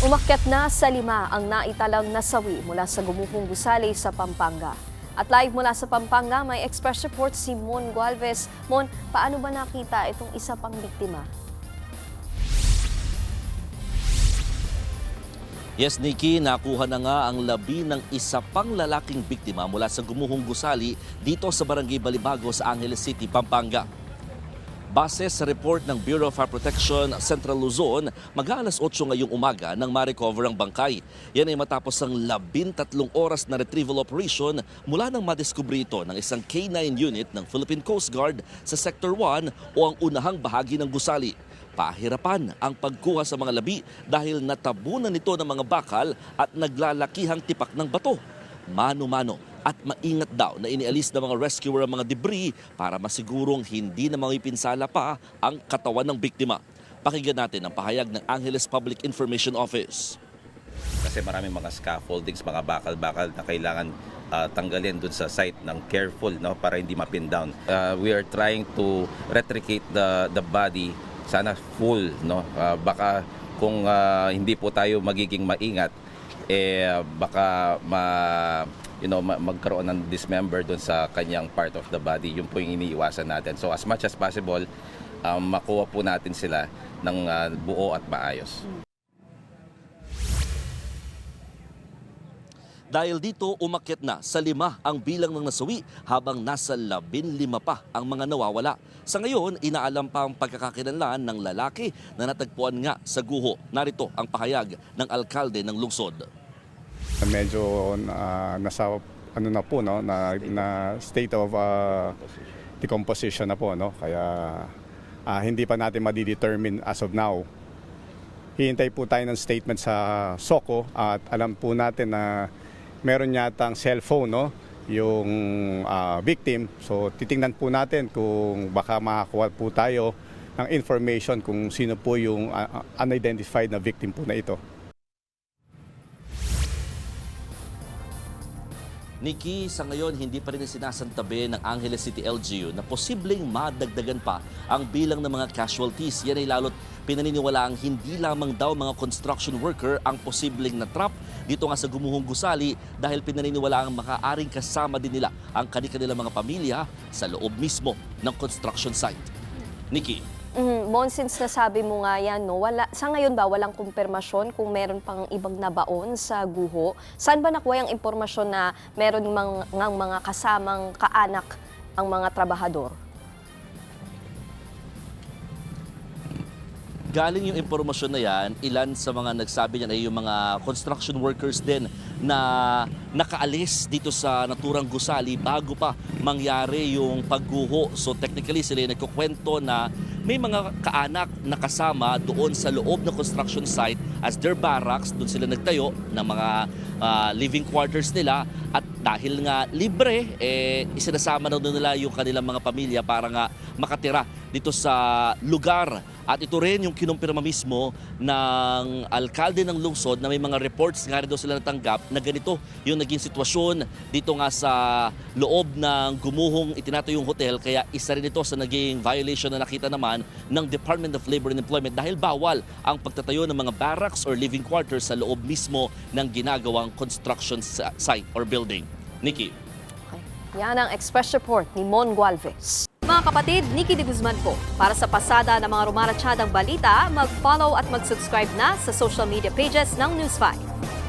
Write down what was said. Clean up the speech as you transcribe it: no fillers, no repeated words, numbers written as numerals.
Umakyat na sa 5 ang naitalang nasawi mula sa gumuhong gusali sa Pampanga. At live mula sa Pampanga, may express report si Mon Gualvez. Mon, paano ba nakita itong isa pang biktima? Yes, Nikki, nakuha na nga ang labi ng isa pang lalaking biktima mula sa gumuhong gusali dito sa Barangay Balibago sa Angeles City, Pampanga. Base sa report ng Bureau of Fire Protection Central Luzon, mag-aalas 8 ngayong umaga nang ma-recover ang bangkay. Yan ay matapos ang 13 oras na retrieval operation mula nang madiskubre ito ng isang K9 unit ng Philippine Coast Guard sa Sector 1 o ang unahang bahagi ng gusali. Pahirapan ang pagkuha sa mga labi dahil natabunan nito ng mga bakal at naglalakihang tipak ng bato. Mano-mano at maingat daw na inialis ng mga rescuer ang mga debris para masigurong hindi na mapipinsala pa ang katawan ng biktima. Pakinggan natin ang pahayag ng Angeles Public Information Office. Kasi maraming mga scaffoldings, mga bakal-bakal na kailangan tanggalin dun sa site ng careful, no, para hindi mapin down. We are trying to retricate the body, sana full, no. Baka kung hindi po tayo magiging maingat, baka magkaroon ng dismember doon sa kanyang part of the body. Yun po yung iniiwasan natin. So as much as possible, makuha po natin sila ng buo at maayos. Dahil dito, umakyat na sa 5 ang bilang ng nasawi habang nasa 15 pa ang mga nawawala. Sa ngayon, inaalam pa ang pagkakakilanlan ng lalaki na natagpuan nga sa guho. Narito ang pahayag ng alkalde ng lungsod. Medyo nasa na po, no, na state of decomposition na po, no, kaya hindi pa natin madidetermine as of now. Hihintay po tayo ng statement sa SOCO at alam po natin na meron yatang cellphone, no, yung victim. So titingnan po natin kung baka makakuha po tayo ng information kung sino po yung unidentified na victim po na ito. Nikki, sa ngayon hindi pa rin sinasantabi ng Angeles City LGU na posibleng madagdagan pa ang bilang ng mga casualties. Yan ay lalo't pinaniniwalaang hindi lamang daw mga construction worker ang posibleng natrap dito nga sa gumuhong gusali dahil pinaniniwalaang makaaring kasama din nila ang kanilang mga pamilya sa loob mismo ng construction site. Nikki. Mon, since nasabi mo nga yan, no, sa ngayon ba walang kumpirmasyon kung meron pang ibang nabaon sa guho? Saan ba nakuha yung impormasyon na meron mga kasamang kaanak ang mga trabahador? Galing yung impormasyon na yan, ilan sa mga nagsabi niyan ay yung mga construction workers din na nakaalis dito sa naturang gusali bago pa mangyari yung pagguho. So technically sila yung nagkukwento na may mga kaanak na kasama doon sa loob ng construction site as their barracks. Doon sila nagtayo ng mga living quarters nila at dahil nga libre, isinasama na doon nila yung kanilang mga pamilya para nga makatira dito sa lugar. At ito rin yung kinumpirma mismo ng alkalde ng lungsod na may mga reports nga rin daw sila natanggap na ganito yung naging sitwasyon dito nga sa loob ng gumuhong itinatayong hotel. Kaya isa rin ito sa naging violation na nakita naman ng Department of Labor and Employment dahil bawal ang pagtatayo ng mga barracks or living quarters sa loob mismo ng ginagawang construction site or building. Nikki. Okay. Yan ang express report ni Mon Gualvez. Mga kapatid, Nikki de Guzman po. Para sa pasada ng mga rumaratsyadang balita, mag-follow at mag-subscribe na sa social media pages ng News 5.